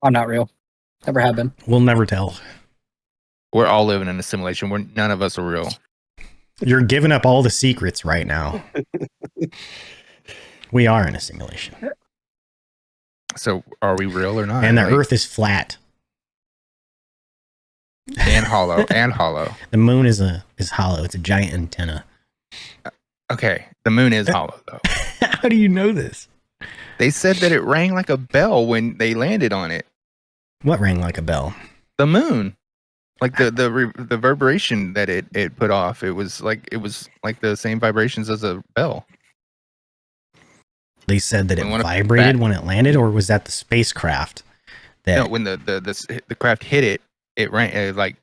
I'm not real. Never have been. We'll never tell. We're all living in a simulation. None of us are real. You're giving up all the secrets right now. We are in a simulation. So are we real or not? And the Earth is flat. And hollow. And hollow. The moon is hollow. It's a giant antenna. Okay. The moon is hollow, though. How do you know this? They said that it rang like a bell when they landed on it. What rang like a bell? The moon. Like the reverberation that it put off. It was like the same vibrations as a bell. They said that it vibrated when it landed, or was that the spacecraft? No, when the craft hit it, it rang. It like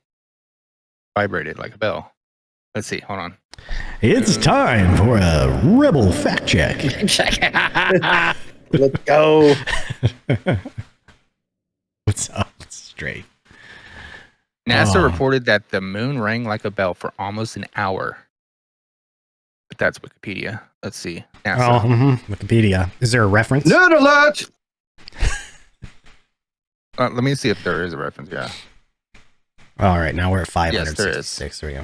vibrated like a bell. Let's see. Hold on. It's time for a rebel fact check. Let's go. What's up? Straight. NASA reported that the moon rang like a bell for almost an hour. But that's Wikipedia. Let's see. NASA. Wikipedia. Is there a reference? Nerd alert! Let me see if there is a reference. Yeah. All right. Now we're at 566. Yes, there is. There we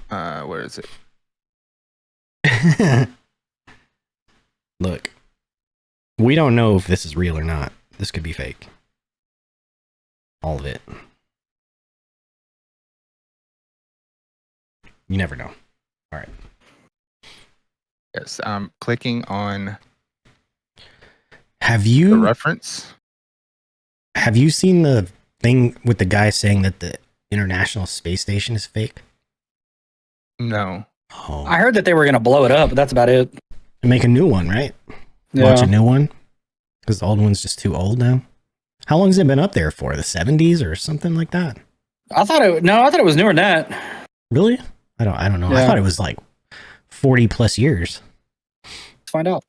go. Where is it? Look, we don't know if this is real or not. This could be fake. All of it. You never know. All right. Yes, I'm clicking on the reference. Have you seen the thing with the guy saying that the International Space Station is fake? No. Oh. I heard that they were going to blow it up, but that's about it. And make a new one, right? Yeah. Launch a new one? Because the old one's just too old now? How long has it been up there for? The 70s or something like that? I thought it was newer than that. Really? I don't know. Yeah. I thought it was like 40 plus years. Let's find out.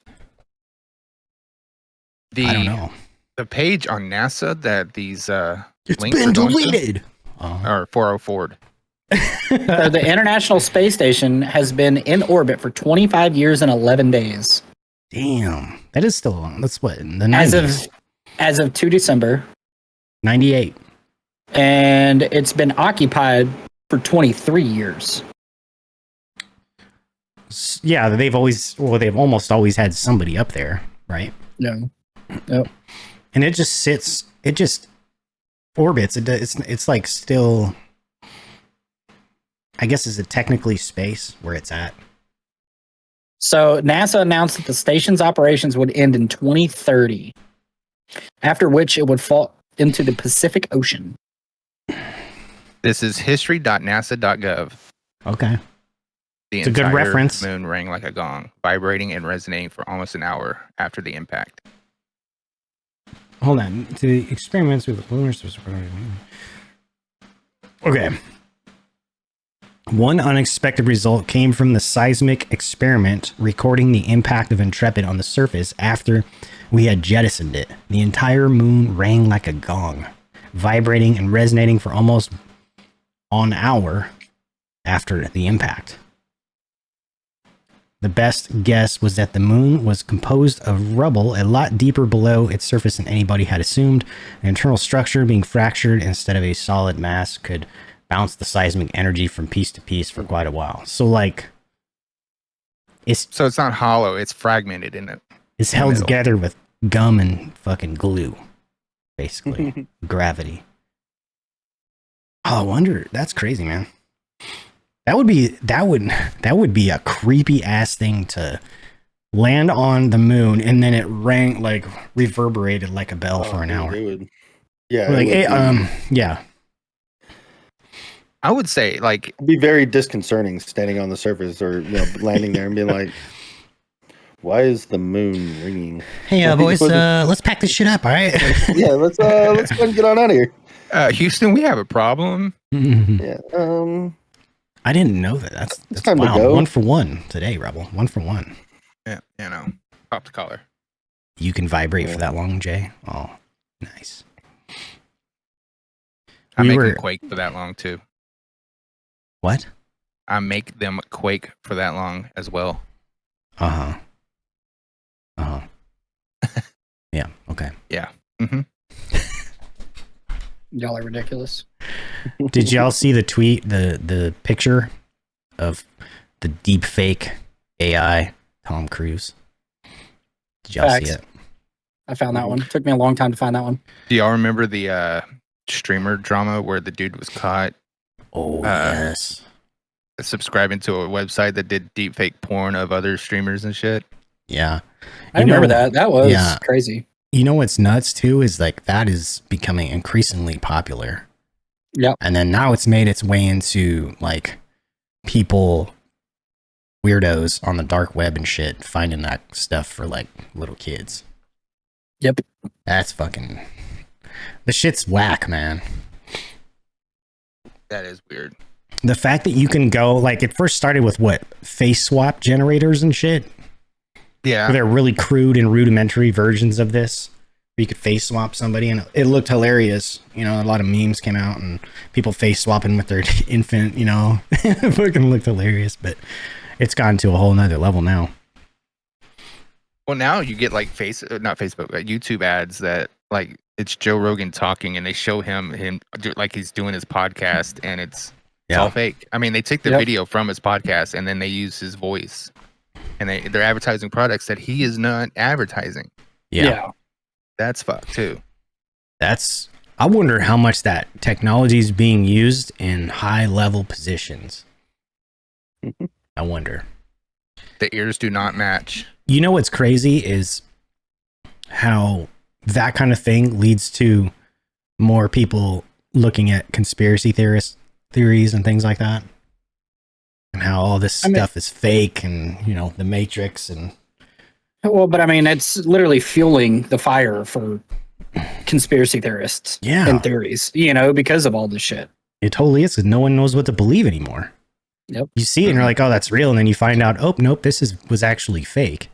I don't know. The page on NASA that these it's links been deleted. Or 404. So the International Space Station has been in orbit for 25 years and 11 days. Damn. That is still long. That's what, in the 90s? As of 2 December. 98. And it's been occupied for 23 years. Yeah, they've almost always had somebody up there, right? Yeah. Yep. And it just orbits. It's like still, I guess, is it technically space where it's at? So NASA announced that the station's operations would end in 2030, after which it would fall into the Pacific Ocean. This is history.nasa.gov. Okay. It's a good reference. The moon rang like a gong, vibrating and resonating for almost an hour after the impact. Hold on. To the experiments with the lunar system. Okay. One unexpected result came from the seismic experiment recording the impact of Intrepid on the surface after we had jettisoned it. The entire moon rang like a gong, vibrating and resonating for almost an hour after the impact. The best guess was that the moon was composed of rubble a lot deeper below its surface than anybody had assumed. An internal structure being fractured instead of a solid mass could bounce the seismic energy from piece to piece for quite a while. So like, it's not hollow, it's fragmented in it. It's held together with gum and fucking glue, basically. Gravity. Oh, I wonder. That's crazy, man. That would be a creepy ass thing to land on the moon and then it rang, like reverberated like a bell for an hour. Yeah. I would say like it'd be very disconcerting standing on the surface or landing there and being like, why is the moon ringing? Hey, boys, let's pack this shit up, all right? Yeah, let's go and get on out of here. Houston, we have a problem. Yeah. I didn't know that. That's time wow. To go. 1 for 1 today, Rebel. 1 for 1. Yeah, pop the collar. You can vibrate for that long, Jay. Oh, nice. I make them quake for that long too. What? I make them quake for that long as well. Yeah. Okay. Yeah. Mm-hmm. Y'all are ridiculous. Did y'all see the tweet, the picture of the deepfake AI Tom Cruise? Did y'all Facts. see it? I found that one. Took me a long time to find that one. Do y'all remember the streamer drama where the dude was caught Oh, yes. subscribing to a website that did deepfake porn of other streamers and shit? Yeah. I remember that. That was crazy. You know what's nuts too is like that is becoming increasingly popular. Yep. And then now it's made its way into like people, weirdos on the dark web and shit, finding that stuff for like little kids. Yep. That's fucking. The shit's whack, man. That is weird. The fact that you can go like it first started with what face swap generators and shit. Yeah. They're really crude and rudimentary versions of this. Where you could face swap somebody, and it looked hilarious. You know, a lot of memes came out, and people face swapping with their infant. You know, it fucking looked hilarious. But it's gotten to a whole nother level now. Well, now you get like not Facebook, YouTube ads that like it's Joe Rogan talking, and they show him like he's doing his podcast, and it's all fake. I mean, they take the video from his podcast, and then they use his voice, and they're advertising products that he is not advertising. Yeah. That's fucked too. I wonder how much that technology is being used in high level positions. I wonder. The ears do not match. You know what's crazy is how that kind of thing leads to more people looking at conspiracy theories and things like that. And how all this stuff is fake and, you know, the Matrix and... Well, but I mean, it's literally fueling the fire for conspiracy theorists and theories, you know, because of all this shit. It totally is, because no one knows what to believe anymore. Yep. You see it and you're like, oh, that's real. And then you find out, oh, nope, this was actually fake.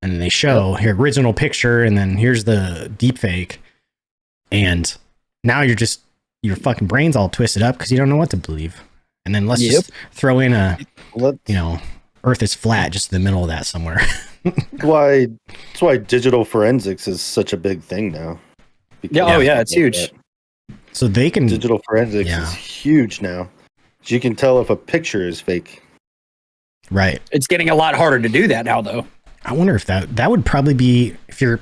And then they show here original picture, and then here's the deep fake. And now your fucking brain's all twisted up because you don't know what to believe. And then let's just throw in Earth is flat just in the middle of that somewhere. That's why digital forensics is such a big thing now. It's huge. So they can digital forensics is huge now. You can tell if a picture is fake. Right. It's getting a lot harder to do that now, though. I wonder if that would probably be, if you're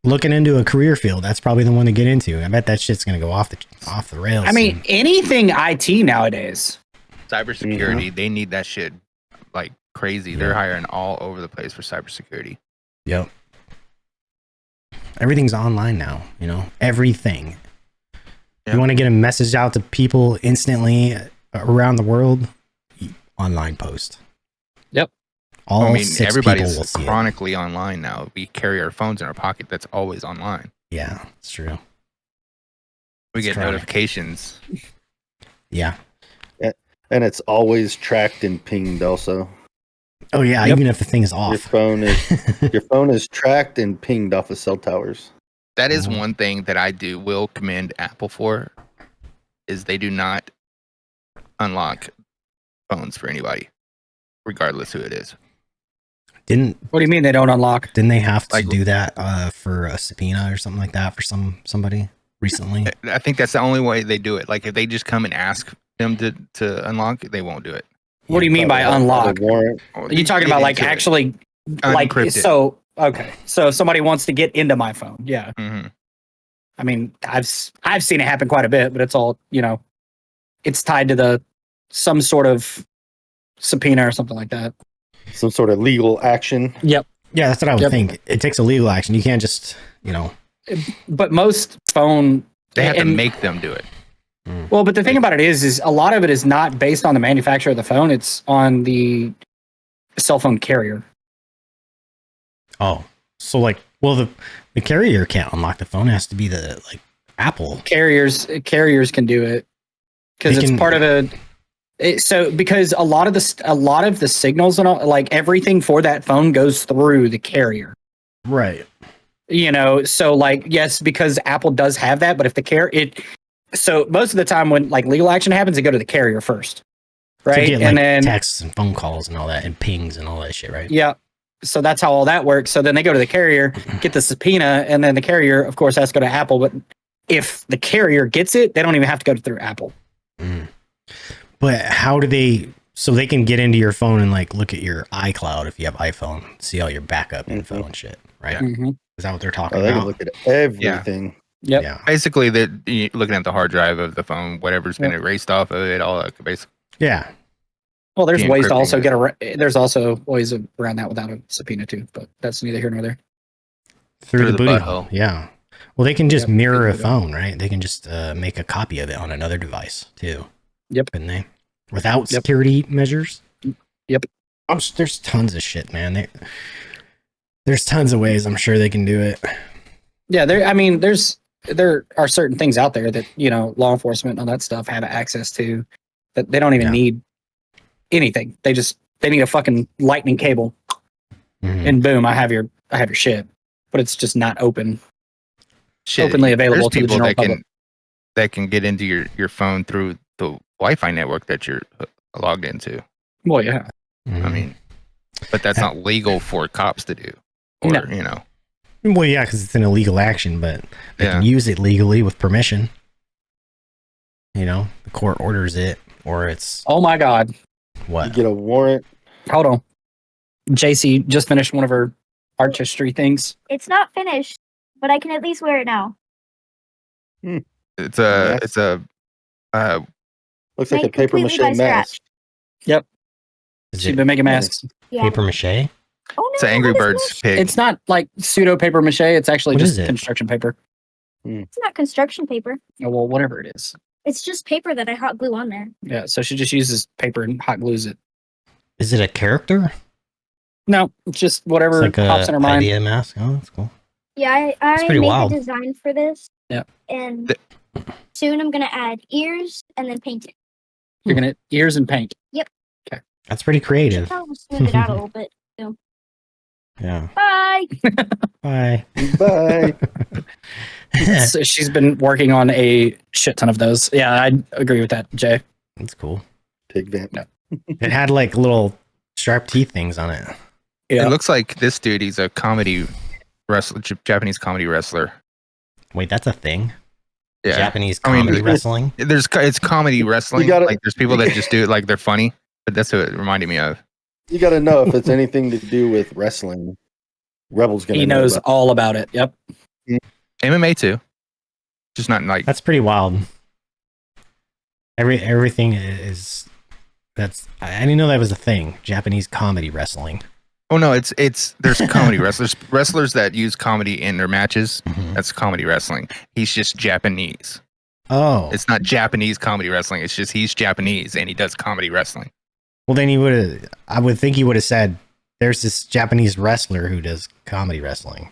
looking into a career field, that's probably the one to get into. I bet that shit's gonna go off the rails. I mean, anything IT nowadays. Cybersecurity, they need that shit like crazy. They're hiring all over the place for cybersecurity. Yep. Everything's online now, you know? Everything. Yep. You want to get a message out to people instantly around the world? Online post. Yep. Everybody's chronically online now. We carry our phones in our pocket. That's always online. Yeah, it's true. We get notifications. Yeah. And it's always tracked and pinged also. Oh yeah, even if the thing is off. Your phone is tracked and pinged off of cell towers. That is one thing that I will commend Apple for, is they do not unlock phones for anybody, regardless who it is. What do you mean they don't unlock? Didn't they have to do that for a subpoena or something like that for somebody recently? I think that's the only way they do it. Like if they just come and ask them to unlock, they won't do it. What do you mean by unlock? Are you talking about like actually like unencrypted? So if somebody wants to get into my phone, yeah. Mm-hmm. I mean, I've seen it happen quite a bit, but it's all, you know, it's tied to some sort of subpoena or something like that. Some sort of legal action. Yep. Yeah, that's what I would think. It takes a legal action. You can't just, you know. But most phone... They have to make them do it. Well, but the thing about it is a lot of it is not based on the manufacturer of the phone. It's on the cell phone carrier. Oh, so like, well, the carrier can't unlock the phone. It has to be the like Apple. Carriers can do it because it's part of because a lot of the signals and all, like everything for that phone goes through the carrier. Right. You know, so like, yes, because Apple does have that, but if so most of the time when like legal action happens, they go to the carrier first, right? To get, and then texts and phone calls and all that, and pings and all that shit, right? Yeah, So that's how all that works. So then they go to the carrier, get the subpoena, and then the carrier, of course, has to go to Apple. But if the carrier gets it, they don't even have to go through Apple. But how do they? So they can get into your phone and like look at your iCloud if you have iPhone, see all your backup info and shit, right? Mm-hmm. Is that what they're talking They about? can look at everything. Yep. Yeah. Basically, you're looking at the hard drive of the phone, whatever's been erased off of it, all that. Basically, Yeah. Well, there's ways to also De-encrypting there's also ways around that without a subpoena too, but that's neither here nor there. Through the booty butthole. hole. Yeah. Well, they can just Yep. mirror a phone, right? They can just make a copy of it on another device too. Yep. Couldn't they? Without Yep. security measures? Yep. There's tons of shit, man. There's tons of ways I'm sure they can do it. Yeah, there are certain things out there that, law enforcement and all that stuff have access to that they don't even need anything. They need a fucking lightning cable and boom, I have your shit. But it's just not openly available to the general public. That can get into your phone through the Wi-Fi network that you're logged into. Well, yeah. Mhm. I mean, but that's not legal for cops to do. Or, No. Well, yeah, because it's an illegal action, but they Yeah. can use it legally with permission. The court orders it, or it's Oh my God. You what? get a warrant. Hold on. JC just finished one of her artistry things. It's not finished, but I can at least wear it now. It's a Looks like a Made paper completely mache by mask. Yep. Is She's it been making masks. Yeah. paper mache? Oh, no, it's an Angry what is Birds this? pig. It's not like pseudo paper mache. It's actually What just is it? construction paper. It's not construction paper. Oh, well, whatever it is. It's just paper that I hot glue on there. Yeah. So she just uses paper and hot glues it. Is it a character? No, it's just It's whatever like pops in her mind. idea mask. Oh, that's cool. Yeah, I pretty made wild. the design for this. Yeah. And soon I'm gonna add ears and then paint it. You're gonna ears and paint. That's pretty creative. Probably smooth it out a little bit. Yeah. Bye. Bye. Bye. So she's been working on a shit ton of those. Yeah, I agree with that, Jay. That's cool. Pig vamp. It had like little sharp teeth things on it. Yeah. It looks like this dude, he's a comedy wrestler, Japanese comedy wrestler. Wait, that's a thing? Yeah. Japanese I mean, comedy wrestling? It's comedy wrestling. gotta- Like there's people that just do it like they're funny, but that's what it reminded me of. You got to know if it's anything to do with wrestling. Rebel's gonna. He know knows about all about it. Yep. MMA too. Just not like That's pretty wild. Everything is I didn't know that was a thing. Japanese comedy wrestling. oh no, there's comedy wrestlers that use comedy in their matches. Mhm. That's comedy wrestling. He's just Japanese. Oh. It's not Japanese comedy wrestling. It's just he's Japanese and he does comedy wrestling. Well, then I would think he would have said, there's this Japanese wrestler who does comedy wrestling.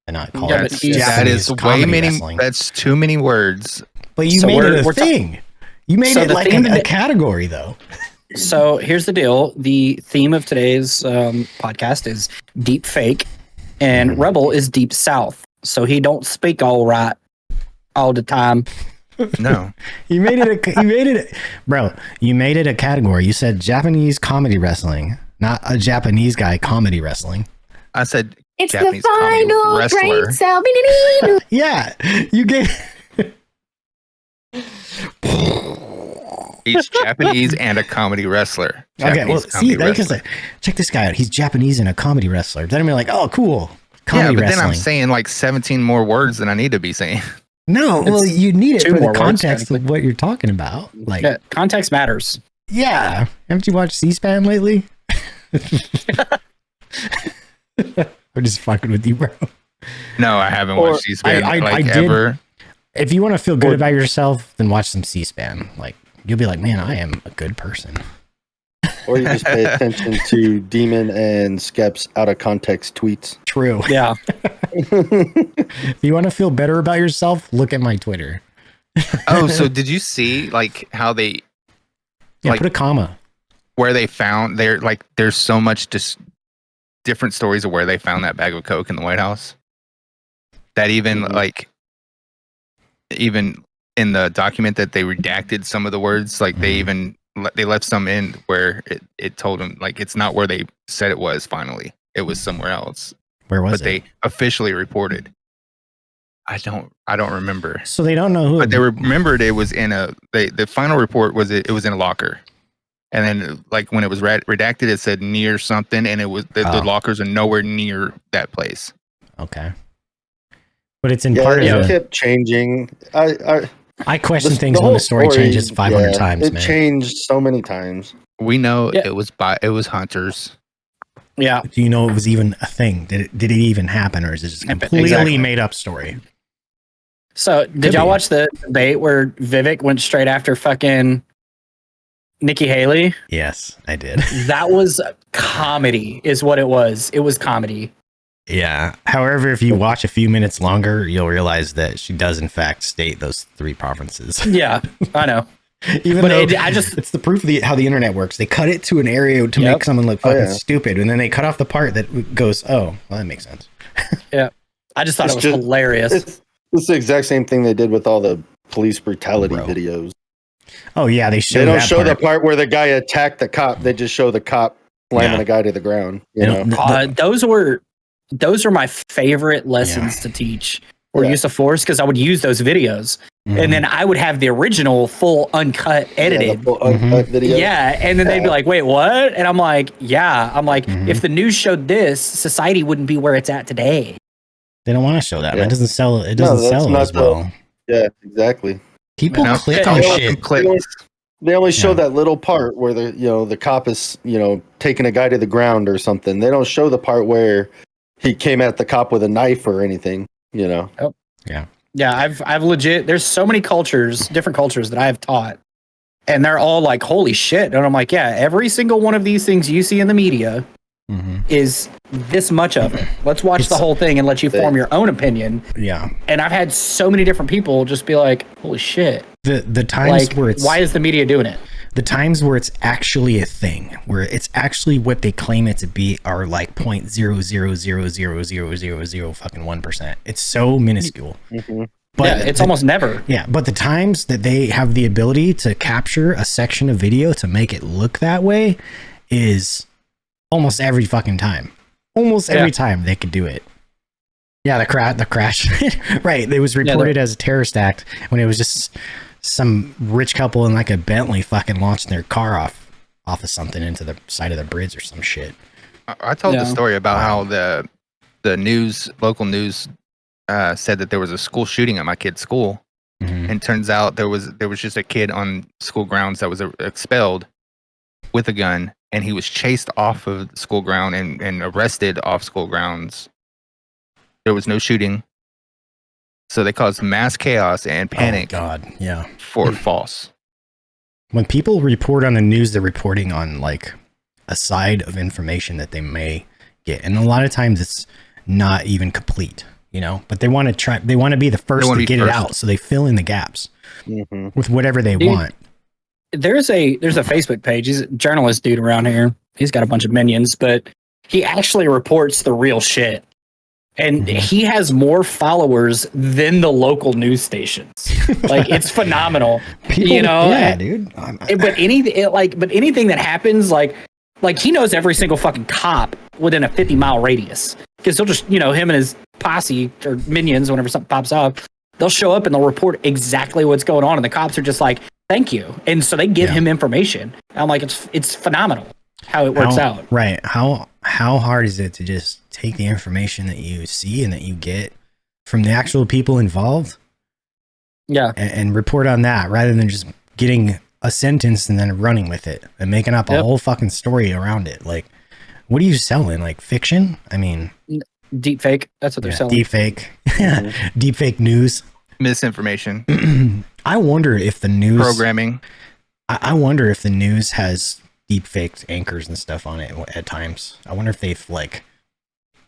And not call Yeah, it but he's- That Japanese is way comedy many. wrestling. That's too many words. But you So made we're- it a we're ta- thing. You made So it the like thing a that- category, though. So here's the deal. The theme of today's podcast is deep fake, and Rebel is deep south. So he don't speak all right all the time. No. You made it, bro. You made it a category. You said Japanese comedy wrestling, not a Japanese guy comedy wrestling. I said It's Japanese the comedy final wrestler. brain cell. Yeah, you gave. He's Japanese and a comedy wrestler. Okay, well, Japanese see, comedy like I wrestler. said, check this guy out. He's Japanese and a comedy wrestler. Then I'm like, oh, cool, comedy Yeah, but wrestling. then I'm saying like 17 more words than I need to be saying. No, well, It's you need it 2 for the more words, context of technically. what you're talking about. Like, Yeah, context matters. yeah, haven't you watched C-SPAN lately? I'm just fucking with you, bro. No, I haven't Or- watched C-SPAN I did- ever. If you want to feel good Or- about yourself, then watch some C-SPAN. Like, you'll be like, man, I am a good person. Or you just pay attention to Demon and Skep's out of context tweets. True. Yeah. If you want to feel better about yourself, look at my Twitter. Oh, so did you see like how they Yeah, Like- put a comma. where they found there's so much just different stories of where they found that bag of coke in the White House that even Mhm. like even in the document that they redacted some of the words, like they even they left some in where it told them like it's not where they said it was finally. it was somewhere else. Where was But it? they officially reported. I don't remember. So they don't know who. But they remembered it was in the final report was it was in a locker. And then like when it was redacted, it said near something, and it was the lockers are nowhere near that place. Okay. But it's in part of it kept changing. I question things when the story changes 500 times, it changed so many times. We know it was hunters. Yeah. Do you know it was even a thing? Did it even happen, or is it just a completely made up story? So did y'all watch the debate where Vivek went straight after fucking Nikki Haley? Yes, I did. That was comedy, is what it was. It was comedy. Yeah. However, if you watch a few minutes longer, you'll realize that she does in fact state those 3 provinces. Yeah, I know. Even though it's the proof of how the internet works. They cut it to an area to make someone look fucking stupid, and then they cut off the part that goes, oh, well, that makes sense. Yeah. I just thought it was hilarious. It's the exact same thing they did with all the police brutality videos. Oh, yeah, they don't show the part where the guy attacked the cop. They just show the cop slamming the guy to the ground. You know? Those are my favorite lessons to teach or use of force, because I would use those videos and then I would have the original full uncut edited video. Yeah. And then they'd be like, wait, what? And I'm like, if the news showed this, society wouldn't be where it's at today. They don't want to show that. It doesn't sell. It doesn't sell as well. Yeah, exactly. People click on shit. They only show that little part where the cop is, taking a guy to the ground or something. They don't show the part where he came at the cop with a knife or anything, Oh. Yeah. Yeah, I've legit, there's so many different cultures that I have taught, and they're all like, holy shit. And I'm like, yeah, every single one of these things you see in the media is this much of it. Let's watch the whole thing and let you form your own opinion. Yeah. And I've had so many different people just be like, holy shit. The times where it's... Why is the media doing it? The times where it's actually a thing, where it's actually what they claim it to be, are like 0.0000000 fucking 1%. It's so minuscule. But it's almost never. Yeah, but the times that they have the ability to capture a section of video to make it look that way is almost every fucking time. Almost every time they could do it. Yeah, the crash. Right, it was reported as a terrorist act when it was just some rich couple in like a Bentley fucking launching their car off of something into the side of the bridge or some shit. I told the story about how the local news said that there was a school shooting at my kid's school, and turns out there was just a kid on school grounds that was expelled with a gun, and he was chased off of the school ground and arrested off school grounds. There was no shooting. So they caused mass chaos and panic. Oh, God, yeah. For false. When people report on the news, they're reporting on like a side of information that they may get, and a lot of times it's not even complete, But they want to try. They want to be the first to get it out, so they fill in the gaps with whatever they want. There's a Facebook page. He's a journalist dude around here. He's got a bunch of minions, but he actually reports the real shit. And he has more followers than the local news stations. Like, it's phenomenal. Yeah, dude. But anything that happens, like he knows every single fucking cop within a 50-mile radius. Because he'll just, him and his posse or minions, whenever something pops up, they'll show up and they'll report exactly what's going on. And the cops are just like, thank you. And so they give him information. And I'm like, it's phenomenal how it works out. Right. How hard is it to just take the information that you see and that you get from the actual people involved? Yeah. And report on that rather than just getting a sentence and then running with it and making up a whole fucking story around it. Like, what are you selling? Like fiction? I mean, deepfake. That's what they're selling. Deepfake. Deepfake news. Misinformation. I wonder if the news programming. I wonder if the news has deepfaked anchors and stuff on it at times. I wonder if they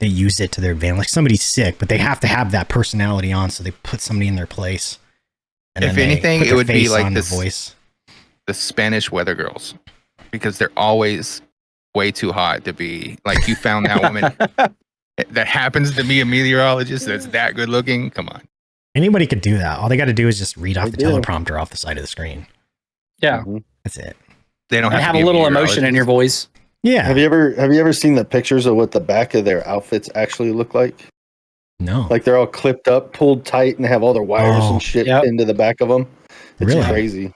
use it to their advantage. Like somebody's sick, but they have to have that personality on, so they put somebody in their place. And if anything, it would be like this voice. The Spanish weather girls, because they're always way too hot to be like, you found that woman that happens to be a meteorologist that's that good looking. Come on. Anybody could do that. All they got to do is just read off the teleprompter off the side of the screen. Yeah. That's it. They don't have a little emotion in your voice. Yeah. Have you ever seen the pictures of what the back of their outfits actually look like? No. Like they're all clipped up, pulled tight, and they have all their wires and shit into the back of them. It's Really? crazy.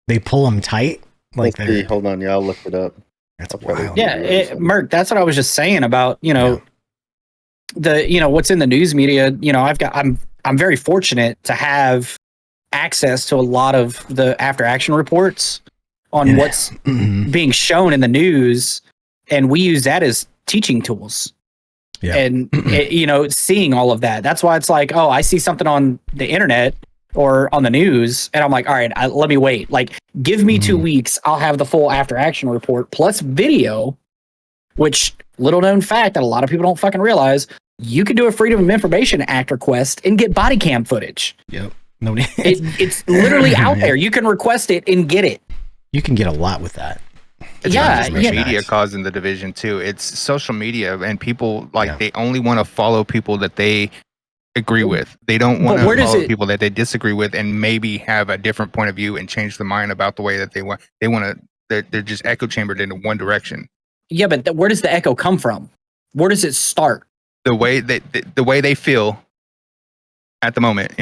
They pull them tight? Like Let's see. Hold on. Yeah, I'll look it up. That's wild. Yeah, Merc, that's what I was just saying about, what's in the news media. I'm very fortunate to have access to a lot of the after action reports on what's being shown in the news, and we use that as teaching tools. Yeah. And seeing all of that, that's why it's like, oh, I see something on the internet or on the news, and I'm like, all right, let me wait. Like, give me 2 weeks, I'll have the full after action report plus video. Which, little known fact that a lot of people don't fucking realize, you can do a Freedom of Information Act request and get body cam footage. Yep. It's literally out there. You can request it and get it. You can get a lot with that. It's not just media causing the division too. It's social media, and people they only want to follow people that they agree with. They don't want to follow people that they disagree with, and maybe have a different point of view and change their mind about the way that they want. They want to. They're just echo chambered into one direction. Yeah, but where does the echo come from? Where does it start? The way they feel at the moment,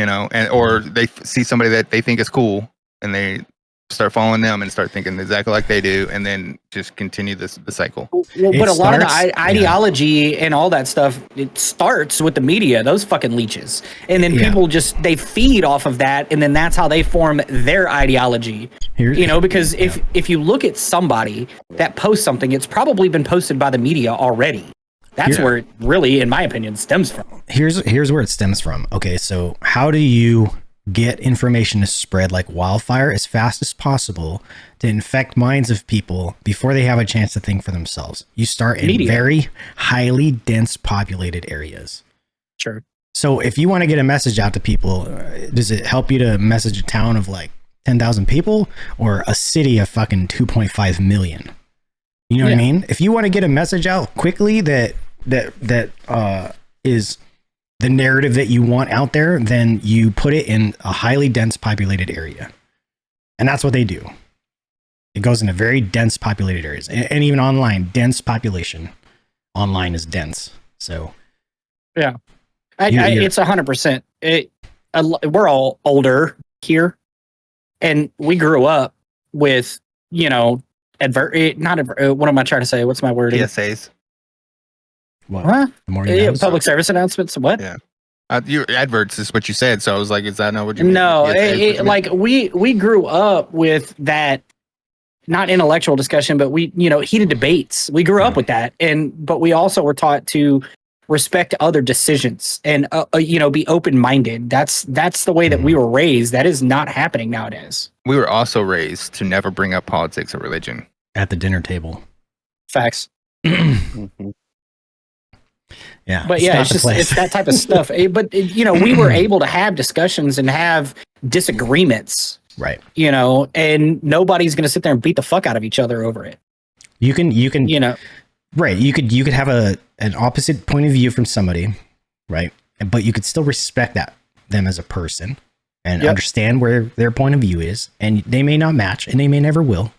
or they see somebody that they think is cool, and they start following them and start thinking exactly like they do, and then just continue the cycle. Well, but a lot of the ideology and all that stuff, it starts with the media, those fucking leeches. And then people they feed off of that, and then that's how they form their ideology. Because if you look at somebody that posts something, it's probably been posted by the media already. That's where it really, in my opinion, stems from. Here's where it stems from. Okay, so how do you get information to spread like wildfire as fast as possible to infect minds of people before they have a chance to think for themselves? You start in very highly dense populated areas. Sure. So if you want to get a message out to people, does it help you to message a town of like 10,000 people or a city of fucking 2.5 million? You know what I mean? If you want to get a message out quickly that is the narrative that you want out there, then you put it in a highly dense populated area. And that's what they do. It goes into very dense populated areas. And even online, dense population. Online is dense. So yeah. It's 100%. We're all older here. And we grew up with, what am I trying to say? What's my word? PSAs. What? Huh? Public service announcements. What? Yeah. Your adverts is what you said. So I was like, is that not what you mean? No, we grew up with that, not intellectual discussion, but heated debates. We grew up with that. But we also were taught to respect other decisions and, be open-minded. That's the way that we were raised. That is not happening nowadays. We were also raised to never bring up politics or religion at the dinner table. Facts. Yeah, but it's that type of stuff. But we were able to have discussions and have disagreements, right? And nobody's going to sit there and beat the fuck out of each other over it. You can, right? You could have an opposite point of view from somebody, right? But you could still respect them as a person and understand where their point of view is, and they may not match, and they may never will.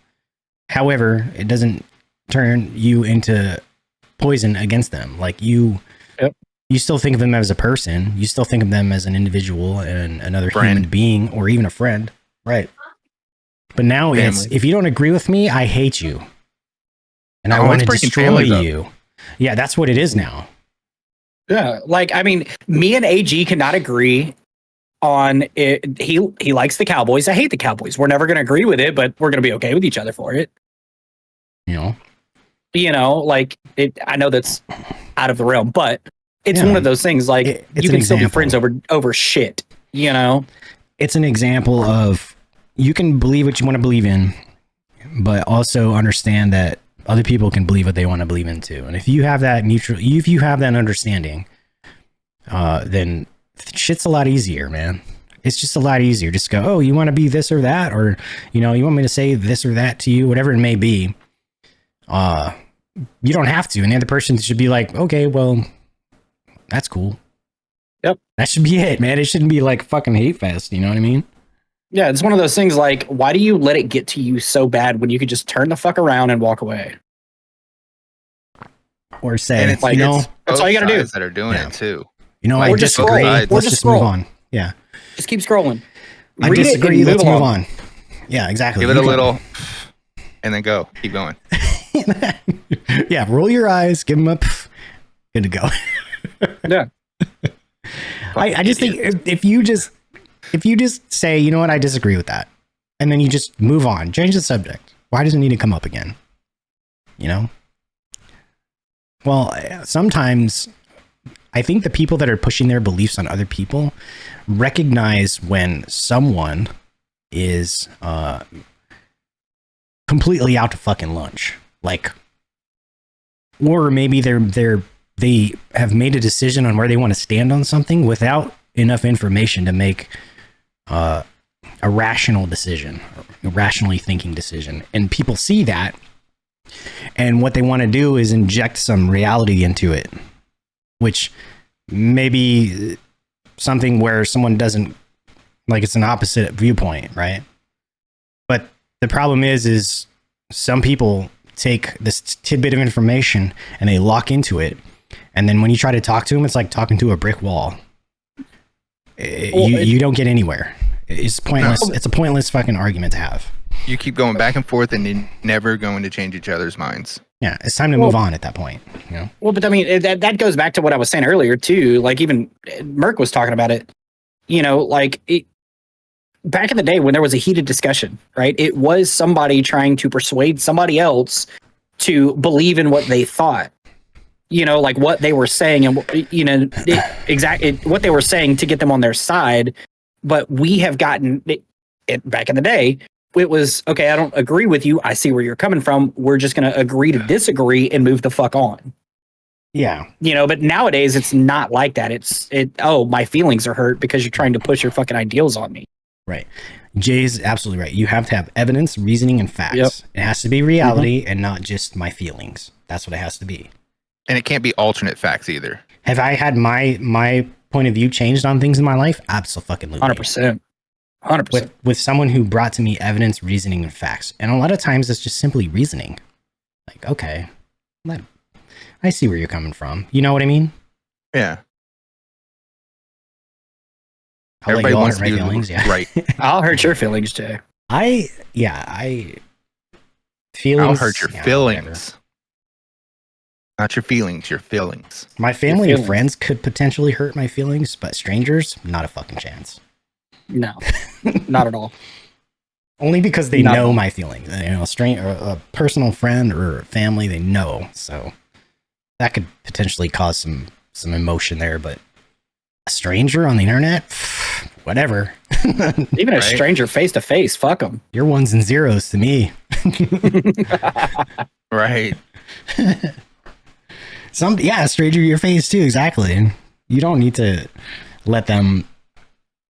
However, it doesn't turn you into poison against them. Like you still think of them as a person. You still think of them as an individual and another human being, or even a friend, right? But now it's, if you don't agree with me, I hate you, and I want to destroy you. Yeah, that's what it is now. Yeah, me and AG cannot agree on it. He likes the Cowboys. I hate the Cowboys. We're never going to agree with it, but we're going to be okay with each other for it. I know that's out of the realm, but it's one of those things. Like, you can still be friends over shit. It's an example of, you can believe what you want to believe in, but also understand that other people can believe what they want to believe in too. And if you have that understanding, then shit's a lot easier, man. It's just a lot easier. Just go, oh, you want to be this or that, or you want me to say this or that to you, whatever it may be. You don't have to, and the other person should be like, okay, well, that's cool. Yep. That should be it, man. It shouldn't be like fucking hate fest. You know what I mean? Yeah, it's one of those things like, why do you let it get to you so bad when you could just turn the fuck around and walk away? or say, And it's you know, that's all you gotta do. That are doing it too. you know, Like, I or just disagree. scroll. Or Let's just just scroll. move on. Yeah. Just keep scrolling. I Read it disagree. and Let's move move along. on. Yeah, exactly. Give it You a can- little, and then go. Keep going. Yeah, roll your eyes, give them up. Good to go. Yeah. I just think if you just say, you know what, I disagree with that, and then you just move on, change the subject. Why does it need to come up again? You know? Well, sometimes I think the people that are pushing their beliefs on other people recognize when someone is completely out to fucking lunch, like, or maybe they have made a decision on where they want to stand on something without enough information to make a rational decision, a rationally thinking decision. And people see that, and what they want to do is inject some reality into it, which maybe something where someone doesn't, like, it's an opposite viewpoint, right? But the problem is some people take this tidbit of information and they lock into it, and then when you try to talk to them, it's like talking to a brick wall. You don't get anywhere. It's pointless. It's a pointless fucking argument to have. You keep going back and forth, and you're never going to change each other's minds. Yeah, it's time to move on at that point. You know. Well, but I mean, that goes back to what I was saying earlier too. Like, even Merc was talking about it. You know, like, back in the day when there was a heated discussion, right? It was somebody trying to persuade somebody else to believe in what they thought. You know, like what they were saying, and you know, exactly what they were saying to get them on their side. But we have gotten it back in the day. It was, okay, I don't agree with you. I see where you're coming from. We're just going to agree to disagree and move the fuck on. Yeah. You know, but nowadays it's not like that. Oh, my feelings are hurt because you're trying to push your fucking ideals on me. Right. Jay's absolutely right. You have to have evidence, reasoning, and facts. Yep. It has to be reality and not just my feelings. That's what it has to be. And it can't be alternate facts either. Have I had my point of view changed on things in my life? Absolutely. 100%. 100%. With someone who brought to me evidence, reasoning, and facts. And a lot of times it's just simply reasoning. Like, okay, I see where you're coming from. You know what I mean? Yeah. I'll Everybody wants hurt to my do feelings. Yeah. right. I'll hurt your feelings, Jay. Feelings. I'll hurt your yeah, feelings. whatever. Not your feelings, your feelings. My family Your and friends could potentially hurt my feelings, but strangers, not a fucking chance. No, not at all. Only because they Not- know my feelings. You know, a personal friend or family, they know. So that could potentially cause some emotion there. But a stranger on the internet, whatever. Even a Right. stranger face to face, fuck them. You're ones and zeros to me. Right. A stranger to your face too. Exactly. You don't need to let them,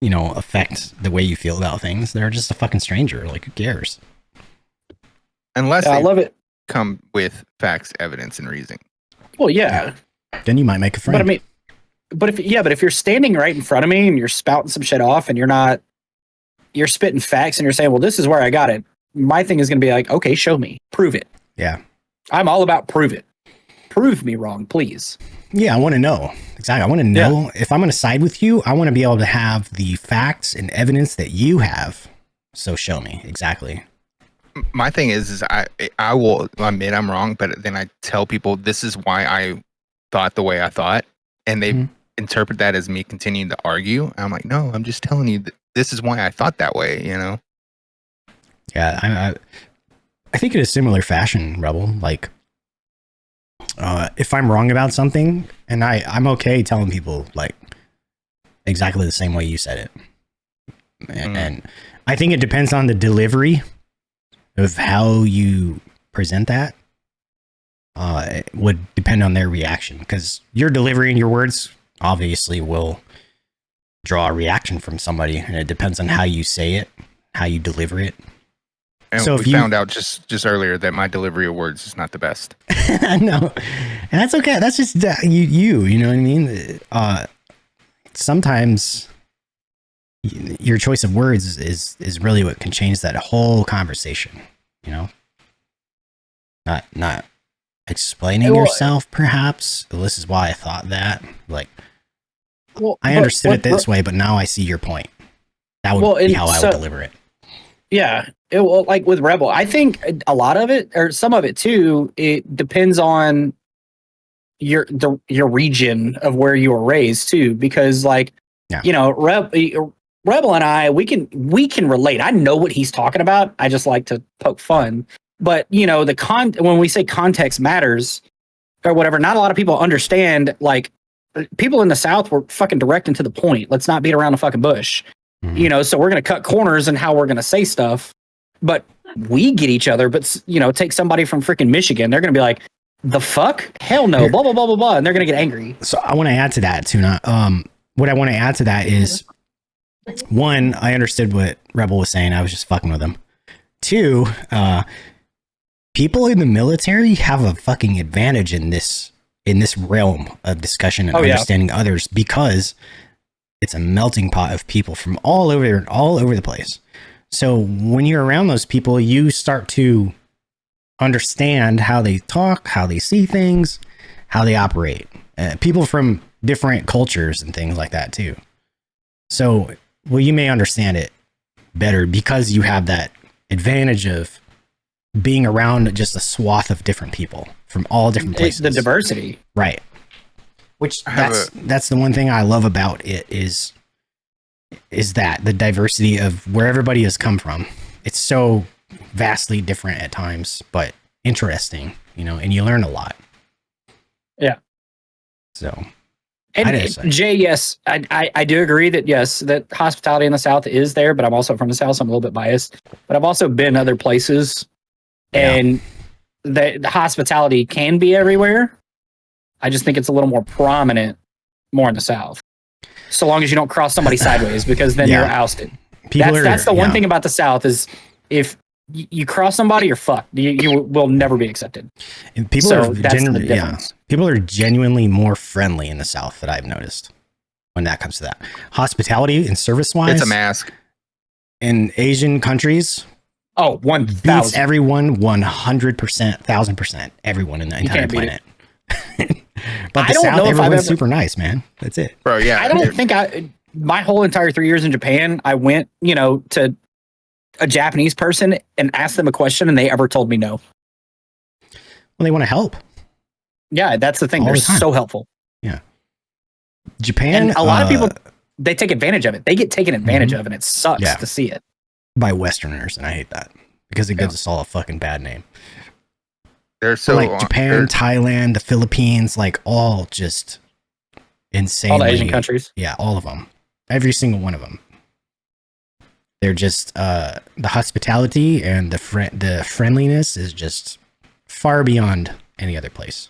you know, affect the way you feel about things. They're just a fucking stranger. Like, who cares? Unless I they love it. come with facts, evidence, and reasoning. Well, yeah. Then you might make a friend. But I mean, but if you're standing right in front of me and you're spouting some shit off and you're spitting facts and you're saying, well, this is where I got it. My thing is going to be like, okay, show me, prove it. Yeah. I'm all about prove it. Prove me wrong, please. Yeah, I want to know. Exactly. I want to know if I'm going to side with you. I want to be able to have the facts and evidence that you have. So show me. Exactly. My thing is I will admit I'm wrong, but then I tell people this is why I thought the way I thought, and they interpret that as me continuing to argue. And I'm like, no, I'm just telling you this is why I thought that way. You know? Yeah, I think in a similar fashion, Rebel. Like, if I'm wrong about something, and I'm okay telling people like exactly the same way you said it, and I think it depends on the delivery of how you present that. It would depend on their reaction, because your delivery and your words obviously will draw a reaction from somebody, and it depends on how you say it, how you deliver it. And So we if you- found out just earlier that my delivery of words is not the best. No, and that's okay. That's just you know what I mean? Sometimes your choice of words is really what can change that whole conversation, you know? Not explaining yourself, perhaps. This is why I thought that. Like, I understood it this way, but now I see your point. That would be how I would deliver it. Yeah. Like with Rebel, I think a lot of it, or some of it too, it depends on your region of where you were raised too, because like, you know, Rebel and I, we can relate. I know what he's talking about. I just like to poke fun. But you know, when we say context matters or whatever, not a lot of people understand. Like, people in the South were fucking direct and to the point. Let's not beat around the fucking bush. Mm-hmm. You know, so we're gonna cut corners in how we're gonna say stuff. But we get each other. But you know, take somebody from freaking Michigan, they're gonna be like, "The fuck? Hell no!" Blah blah blah blah blah, and they're gonna get angry. So I want to add to that, Tuna. What I want to add to that is, one, I understood what Rebel was saying. I was just fucking with him. Two, people in the military have a fucking advantage in this realm of discussion and understanding others, because it's a melting pot of people from all over the place. So when you're around those people, you start to understand how they talk, how they see things, how they operate. People from different cultures and things like that too. So, well, you may understand it better because you have that advantage of being around just a swath of different people from all different places. The diversity. Right. Which that's the one thing I love about it is that the diversity of where everybody has come from. It's so vastly different at times, but interesting, you know, and you learn a lot. Yeah. So, and Jay, yes, I do agree that yes, that hospitality in the South is there, but I'm also from the South, so I'm a little bit biased. But I've also been other places, and the hospitality can be everywhere. I just think it's a little more prominent, more in the South. So long as you don't cross somebody sideways, because then you're ousted. That's the one thing about the South is if you cross somebody, you're fucked. You will never be accepted. And people are genuinely more friendly in the South that I've noticed when that comes to that. Hospitality and service wise, it's a mask. In Asian countries, 1,000 beats everyone 100%, 1,000%. Everyone in the entire planet. But the South, everyone's super nice, man. That's it, bro. Yeah, I don't think my whole entire 3 years in Japan, I went, you know, to a Japanese person and asked them a question, and they ever told me no. Well, they want to help. Yeah, that's the thing. They're so helpful. Yeah, Japan. And a lot of people, they take advantage of it. They get taken advantage of, and it sucks to see it by Westerners, and I hate that because it gives us all a fucking bad name. They're so like Japan, Thailand, the Philippines, like all just insane. All the Asian countries. Yeah, all of them. Every single one of them. They're just the hospitality and the friendliness is just far beyond any other place.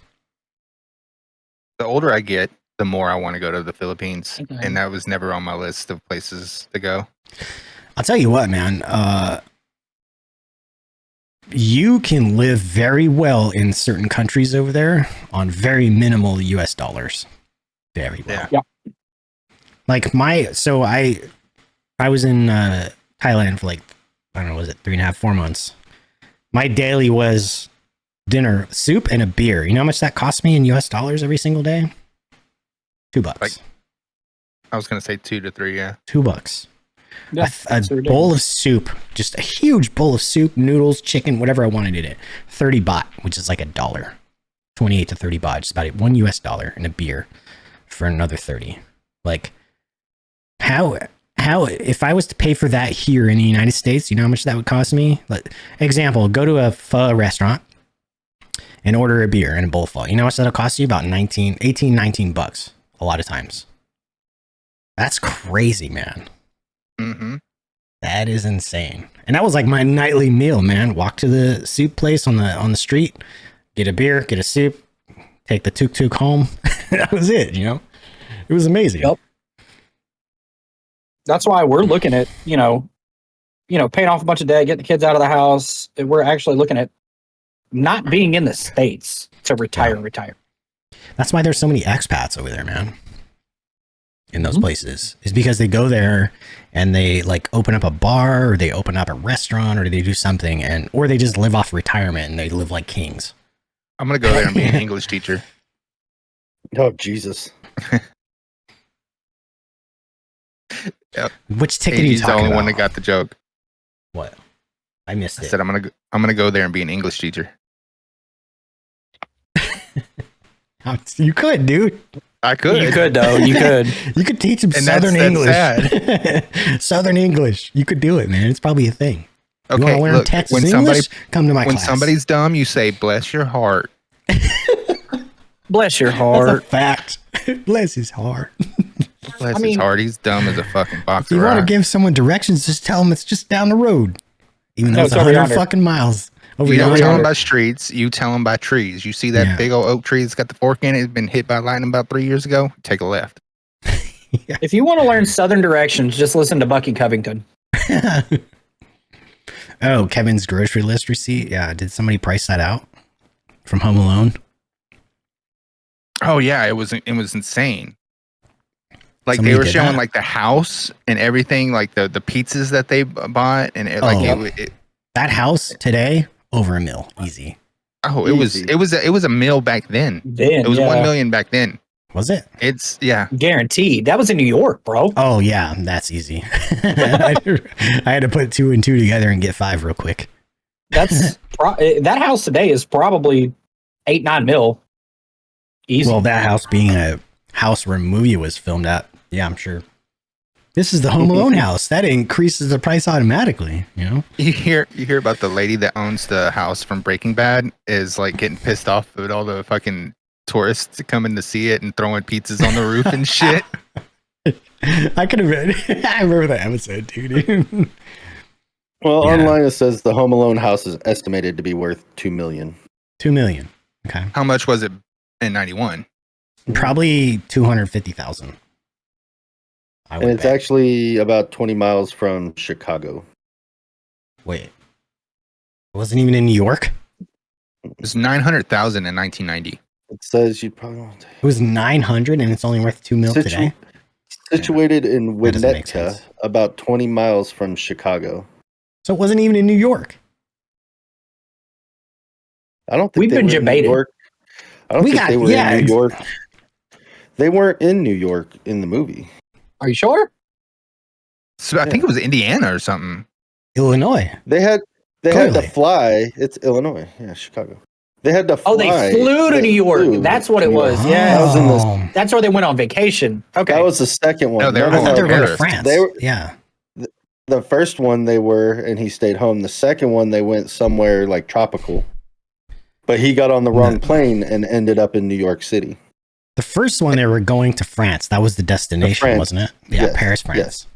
The older I get, the more I want to go to the Philippines, and that was never on my list of places to go. I'll tell you what, man. You can live very well in certain countries over there on very minimal US dollars. Very well. Yeah. Like I was in Thailand for like, I don't know, was it 3.5, 4 months? My daily was dinner, soup, and a beer. You know how much that cost me in US dollars every single day? $2. Like, I was going to say 2 to 3, yeah. $2. Yeah, a bowl of soup, just a huge bowl of soup, noodles, chicken, whatever I wanted in it. 30 baht, which is like $1. 28 to 30 baht, just about $1 US, and a beer for another 30. Like, how if I was to pay for that here in the United States, you know how much that would cost me? Like, example, go to a pho restaurant and order a beer and a bowl full. You know how much that'll cost you? About 19 bucks a lot of times. That's crazy, man. Mm-hmm. That is insane. And that was like my nightly meal, man. Walk to the soup place on the street, get a beer, get a soup, take the tuk-tuk home. That was it, you know? It was amazing. Yep. That's why we're looking at, you know, paying off a bunch of debt, getting the kids out of the house. We're actually looking at not being in the States to retire. That's why there's so many expats over there, man. In those places is because they go there and they like open up a bar or they open up a restaurant or they do something or they just live off retirement and they live like kings. I'm gonna go there and be an English teacher. Oh Jesus! Yep. Which ticket are you He's the talking only about? one that got the joke. What? I missed I it. said I'm gonna go there and be an English teacher. You could, dude. I could. You could though. You could. You could teach him And Southern that's English. Southern English. You could do it, man. It's probably a thing. You want Okay, to learn look, Texas when English? Come to my when class. somebody's dumb, you say "bless your heart." Bless your That's a heart. fact. Bless his heart. Bless his heart. He's dumb as a fucking box If you of want to rocks. give someone directions, just tell them it's just down the road. Even though No, it's it's over 100 yonder. fucking miles. Over You don't yonder. tell them by streets. You tell them by trees. You see that Yeah. big old oak tree that's got the fork in it? It's been hit by lightning about 3 years ago. Take a left. If you want to learn Southern directions, just listen to Bucky Covington. Oh, Kevin's grocery list receipt. Yeah, did somebody price that out from Home Alone? Oh yeah, it was insane. Like Somebody they were did showing that? like the house and everything, like the pizzas that they bought, and it, That house today over $1 million, easy. Easy. it was a mill back then. Then It was yeah. 1 million back then. Was it? It's yeah. Guaranteed. That was in New York, bro. Oh yeah, that's easy. I had to put 2 and 2 together and get 5 real quick. That's that house today is probably 8-9 mil. Easy. Well, that house being a house where a movie was filmed at, yeah, I'm sure. This is the Home Alone house. That increases the price automatically, you know? You hear about the lady that owns the house from Breaking Bad is like getting pissed off at all the fucking tourists coming to see it and throwing pizzas on the roof and shit. I could have read. I remember that episode, dude. Well, Yeah. online it says the Home Alone house is estimated to be worth $2 million. $2 million. Okay. How much was it in 91? Probably 250,000. And it's actually about 20 miles from Chicago. Wait. It wasn't even in New York? It was 900,000 in 1990. It says you probably won't. It was 900 and it's only worth $2 million today? Situated in That doesn't make Winnetka, sense. about 20 miles from Chicago. So it wasn't even in New York. I don't think We've they been were in New debated. York. I don't We think got- they were yeah, in New York. They weren't in New York in the movie. Are you sure? So I think it was Indiana or something. Illinois. They had Clearly. to fly. It's Illinois. Yeah, Chicago. They had to fly. Oh, they flew to New York. That's what it was. Yeah. That was in the- Oh. That's where they went on vacation. Okay. That was the second one. No, they were I thought they were going to Paris. France. They were- yeah. The first one they were, and he stayed home. The second one they went somewhere like tropical, but he got on the wrong plane and ended up in New York City. The first one they were going to France. That was the destination, France. wasn't it? Yeah, Yes, Paris, France. yes.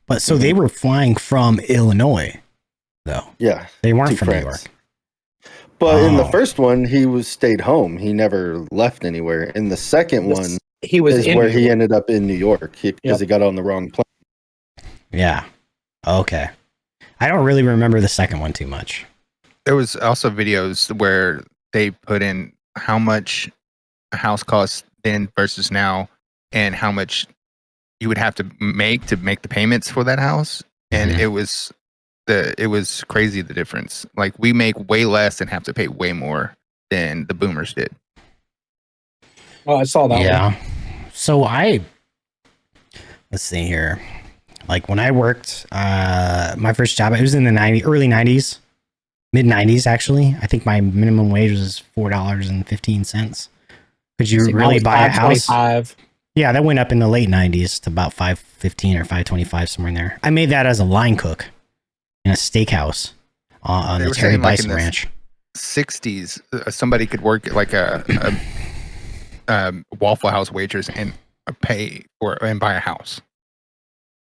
But so they were flying from Illinois, though. Yeah, They weren't to from New France. York. But in the Oh. first one, he stayed home. He never left anywhere. In the second one He was is in where New he York. ended up in New York because Yep. he got on the wrong plane. Yeah. Okay. I don't really remember the second one too much. There was also videos where they put in how much a house costs then versus now, and how much you would have to make the payments for that house, and Mhm. it was crazy the difference. Like we make way less and have to pay way more than the boomers did. Oh, I saw that one. Yeah. So let's see here. Like when I worked, my first job, it was in the early 90s, mid 90s, actually. I think my minimum wage was $4.15. Could you See, now really it's buy a house? $5.25. Yeah, that went up in the late 90s to about $5.15 or $5.25, somewhere in there. I made that as a line cook in a steakhouse on They the were Terry saying, like, Bison in this- Ranch. 60s, somebody could work at like a Waffle House waitress and pay for and buy a house.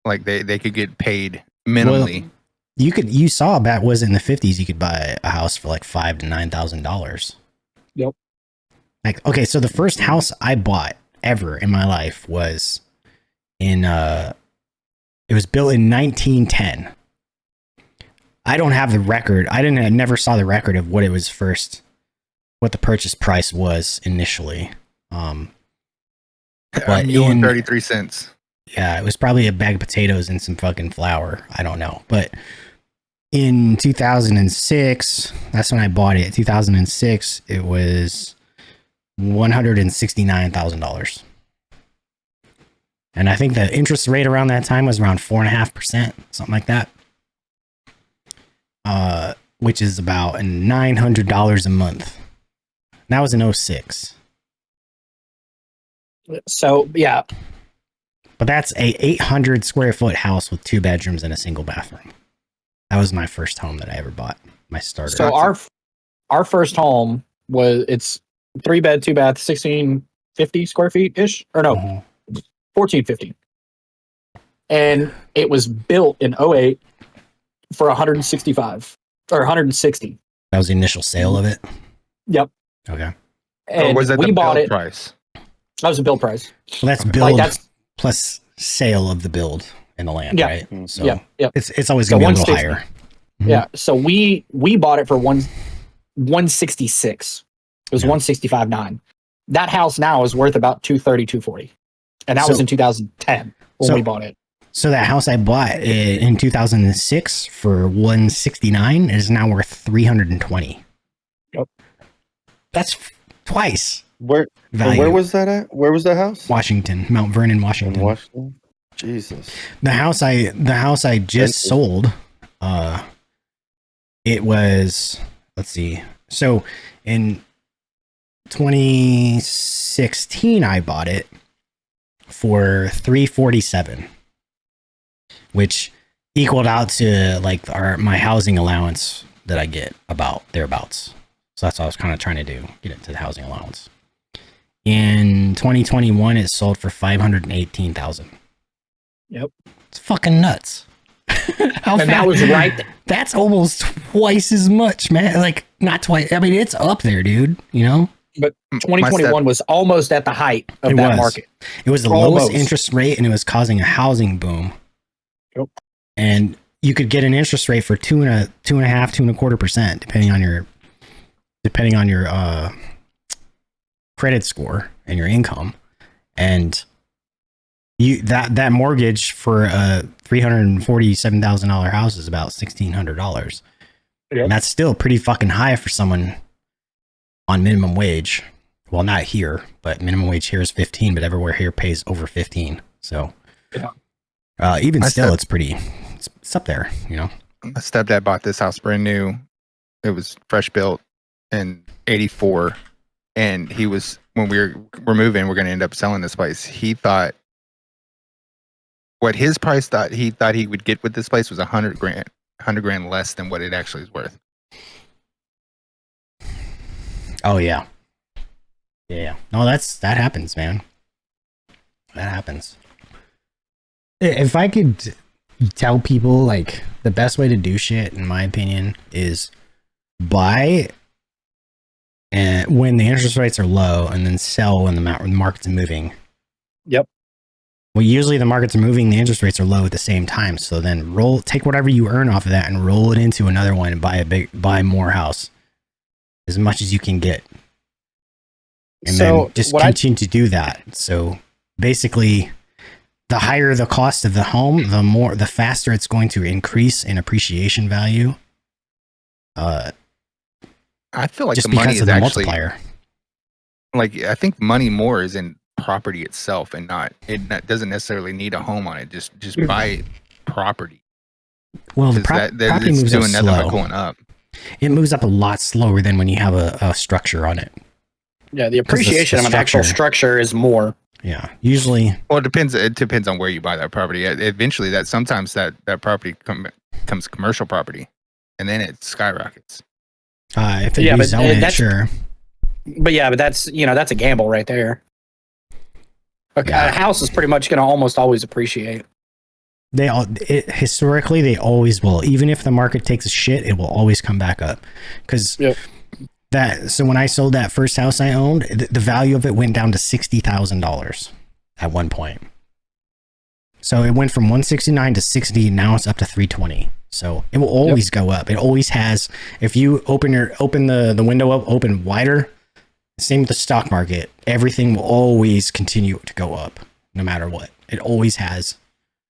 Like they could get paid minimally. You saw back was in the 50s you could buy a house for like $5,000 to $9,000. Yep. Like, okay, so the first house I bought ever in my life was it was built in 1910. I don't have the record. I never saw the record of what the purchase price was initially. A But mule and in- 33 cents. Yeah, it was probably a bag of potatoes and some fucking flour. I don't know. But in 2006, that's when I bought it. 2006, it was $169,000. And I think the interest rate around that time was around 4.5%, something like that. Which is about $900 a month. That was in 06. So, yeah. But that's a 800 square foot house with 2 bedrooms and a single bathroom. That was my first home that I ever bought. My starter. So our first home it's 3 bed, 2 bath, 1650 square feet ish, or no, 1450. And it was built in 08 for 165 or 160. That was the initial sale of it. Yep. Okay. And or was that we the bought build it. price? That was a build price. Well, that's build plus sale of the build in the land, right? So yeah. It's always going to be a little higher. Mm-hmm. Yeah. So we bought it for 166. It was 165.9. That house now is worth about 230, 240. And that was in 2010 when we bought it. So that house I bought in 2006 for 169 is now worth 320. Yep. That's twice. Where was that at? Where was the house? Washington, Mount Vernon, Washington. Washington. Jesus. The house I just sold, it was, let's see. So in 2016 I bought it for $347, which equaled out to like my housing allowance that I get about thereabouts. So that's what I was kind of trying to do, get it to the housing allowance. In 2021, it sold for $518,000. Yep, it's fucking nuts. That was right. That's almost twice as much, man. Like not twice. I mean, it's up there, dude. You know. But 2021 was almost at the height of that market. It was the lowest interest rate, and it was causing a housing boom. Yep. And you could get an interest rate for 2.5%, 2.25%, depending on your credit score and your income. And that mortgage for a $347,000 house is about $1,600. Yep. And that's still pretty fucking high for someone on minimum wage. Well, not here, but minimum wage here is 15, but everywhere here pays over 15. So even still, it's up there, you know. My stepdad bought this house brand new. It was fresh built in 84. And he was, when we're moving, we're going to end up selling this place. He thought what his price he thought he would get with this place was $100,000 less than what it actually is worth. Oh yeah. Yeah. No, that happens, man. That happens. If I could tell people, like, the best way to do shit, in my opinion, is buy and when the interest rates are low, and then sell when the market's moving. Yep. Well, usually the markets are moving, the interest rates are low at the same time. So then take whatever you earn off of that and roll it into another one and buy more house, as much as you can get. And then just continue to do that. So basically, the higher the cost of the home, the faster it's going to increase in appreciation value. I feel like just the money because is of the actually multiplier. Like, I think money more is in property itself, and it doesn't necessarily need a home on it. Just buy property. Well, the property moves up slow. Going up. It moves up a lot slower than when you have a structure on it. Yeah, the appreciation of an actual structure is more. Yeah, usually. Well, it depends. It depends on where you buy that property. Eventually, sometimes that property becomes commercial property, and then it skyrockets. If they rezone it, sure. But that's that's a gamble right there. A house is pretty much going to almost always appreciate. Historically, they always will. Even if the market takes a shit, it will always come back up. Because so when I sold that first house I owned, the value of it went down to $60,000 at one point. So it went from 169 to 60. Now it's up to 320. So it will always go up. It always has. If you open the window up, open wider. Same with the stock market. Everything will always continue to go up, no matter what. It always has,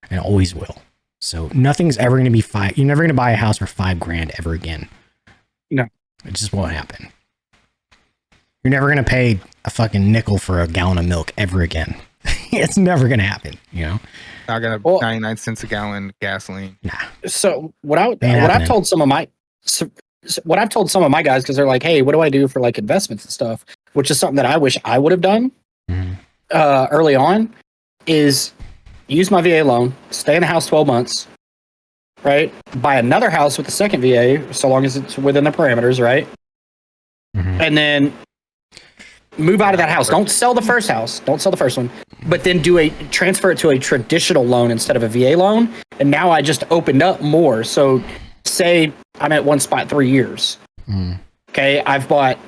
and always will. So nothing's ever going to be you're never going to buy a house for $5,000 ever again. No. It just won't happen. You're never going to pay a fucking nickel for a gallon of milk ever again. It's never going to happen, you know? Not gonna 99 cents a gallon gasoline. Nah. So what I've told some of my guys, because they're like, hey, what do I do for like investments and stuff, which is something that I wish I would have done early on, is use my VA loan, stay in the house 12 months, right? Buy another house with the second VA, so long as it's within the parameters, right? And then move out of that house. Don't sell the first house. Don't sell the first one. But then transfer it to a traditional loan instead of a VA loan. And now I just opened up more. So say I'm at one spot 3 years. Okay, I've bought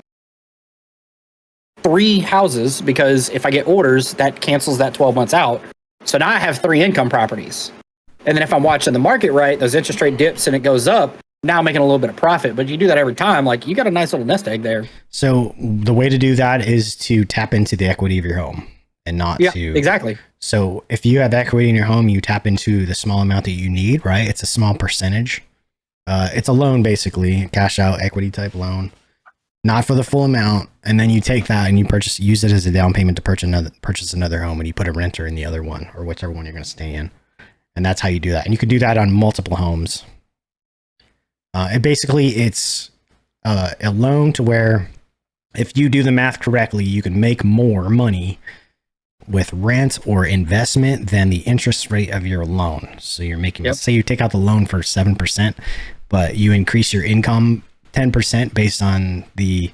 3 houses because if I get orders, that cancels that 12 months out. So now I have 3 income properties. And then if I'm watching the market right, those interest rate dips and it goes up, now I'm making a little bit of profit. But you do that every time, like you got a nice little nest egg there. So the way to do that is to tap into the equity of your home and not to... Exactly. So if you have equity in your home, you tap into the small amount that you need, right? It's a small percentage. It's a loan, basically, a cash out equity type loan, not for the full amount. And then you take that and you use it as a down payment to purchase another home, and you put a renter in the other one or whichever one you're going to stay in. And that's how you do that. And you can do that on multiple homes. And basically it's a loan to where if you do the math correctly, you can make more money with rent or investment than the interest rate of your loan. So you're making, say you take out the loan for 7%, but you increase your income 10% based on the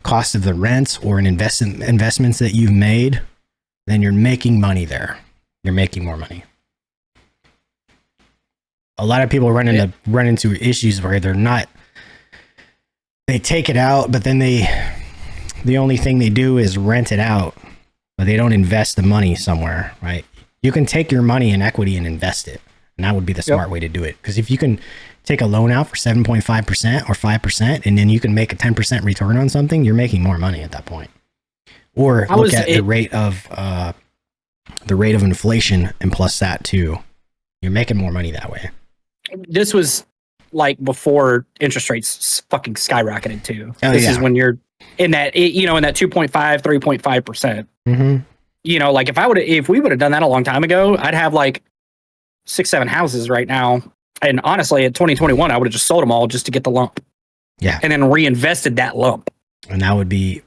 cost of the rent or an investments that you've made, then you're making money there. You're making more money. A lot of people run into issues where they take it out, but then the only thing they do is rent it out, but they don't invest the money somewhere, right? You can take your money in equity and invest it. And that would be the smart way to do it. Because if you can take a loan out for 7.5% or 5%, and then you can make a 10% return on something, you're making more money at that point. Or look at the rate of inflation and plus that too. You're making more money that way. This was like before interest rates fucking skyrocketed too. Oh, this is when you're in that, in that 2.5, 3.5%. Like if we would have done that a long time ago, I'd have like 6-7 houses right now. And honestly, at 2021, I would have just sold them all just to get the lump. Yeah. And then reinvested that lump. And that would be,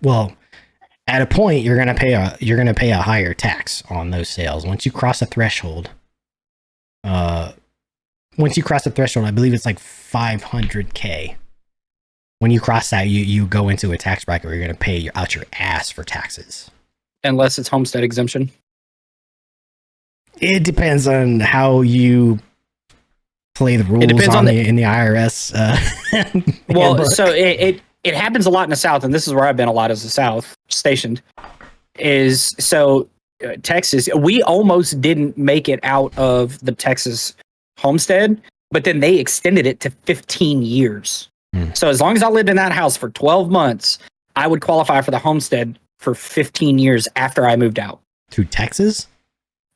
at a point, you're going to pay a higher tax on those sales. Once you cross a threshold, I believe it's like $500K. When you cross that, you go into a tax bracket where you're going to pay out your ass for taxes. Unless it's homestead exemption. It depends on how you play the rules in the IRS. So it happens a lot in the South, and this is where I've been a lot as the South stationed. Texas, we almost didn't make it out of the Texas homestead, but then they extended it to 15 years. So as long as I lived in that house for 12 months, I would qualify for the homestead for 15 years after I moved out. To Texas?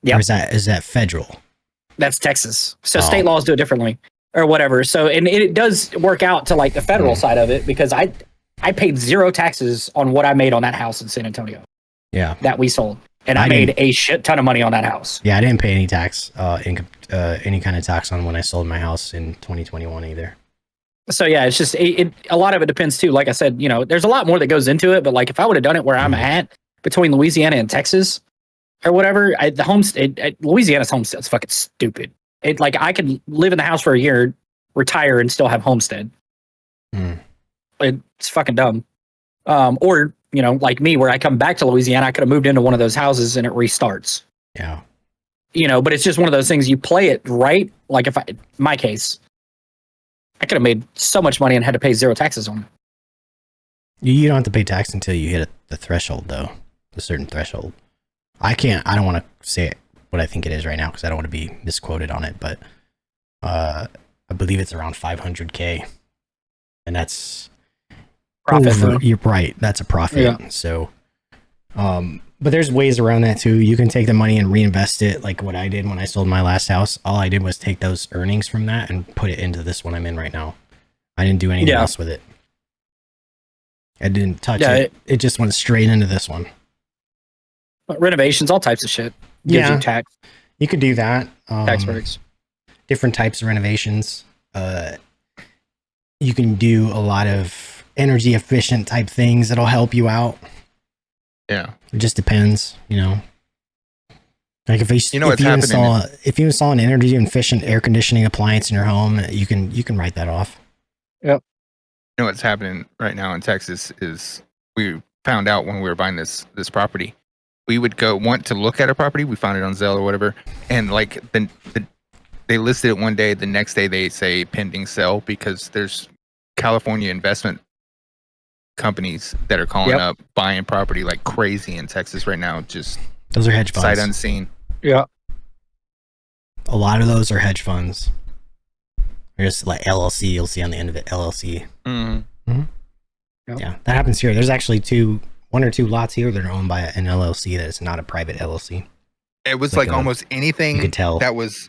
Yeah. Or is that federal? That's Texas. So state laws do it differently or whatever. So, and it does work out to like the federal side of it, because I paid 0 taxes on what I made on that house in San Antonio. Yeah. That we sold. And I made a shit ton of money on that house. Yeah. I didn't pay any tax, any kind of tax on when I sold my house in 2021 either. So yeah, it's just, a lot of it depends too. Like I said, there's a lot more that goes into it, but like if I would have done it where I'm at between Louisiana and Texas, or whatever, Louisiana's homestead's fucking stupid. I could live in the house for a year, retire, and still have homestead. It's fucking dumb. Or like me, where I come back to Louisiana, I could have moved into one of those houses and it restarts. Yeah. But it's just one of those things. You play it right. Like my case, I could have made so much money and had to pay 0 taxes on it. You don't have to pay tax until you hit the threshold, though, a certain threshold. I don't want to say what I think it is right now because I don't want to be misquoted on it, but I believe it's around 500K, and that's profit. You're right. That's a profit. Yeah. So, But there's ways around that too. You can take the money and reinvest it, like what I did when I sold my last house. All I did was take those earnings from that and put it into this one I'm in right now. I didn't do anything else with it. I didn't touch it. It just went straight into this one. Renovations, all types of shit. Gives you tax. You could do that. Tax breaks. Different types of renovations. You can do a lot of energy efficient type things that'll help you out. Yeah. It just depends, you know. Like if you install an energy efficient air conditioning appliance in your home, you can write that off. Yep. You know what's happening right now in Texas is we found out when we were buying this property. We would want to look at a property. We found it on Zillow or whatever, and like they listed it one day. The next day they say pending sale because there's California investment companies that are calling up buying property like crazy in Texas right now. Just those are hedge funds. Sight unseen. Yeah. A lot of those are hedge funds. There's like LLC. You'll see on the end of it LLC. Mm-hmm. Mm-hmm. Yep. Yeah, that happens here. There's actually one or two lots here that are owned by an LLC that is not a private LLC. It was like almost anything that was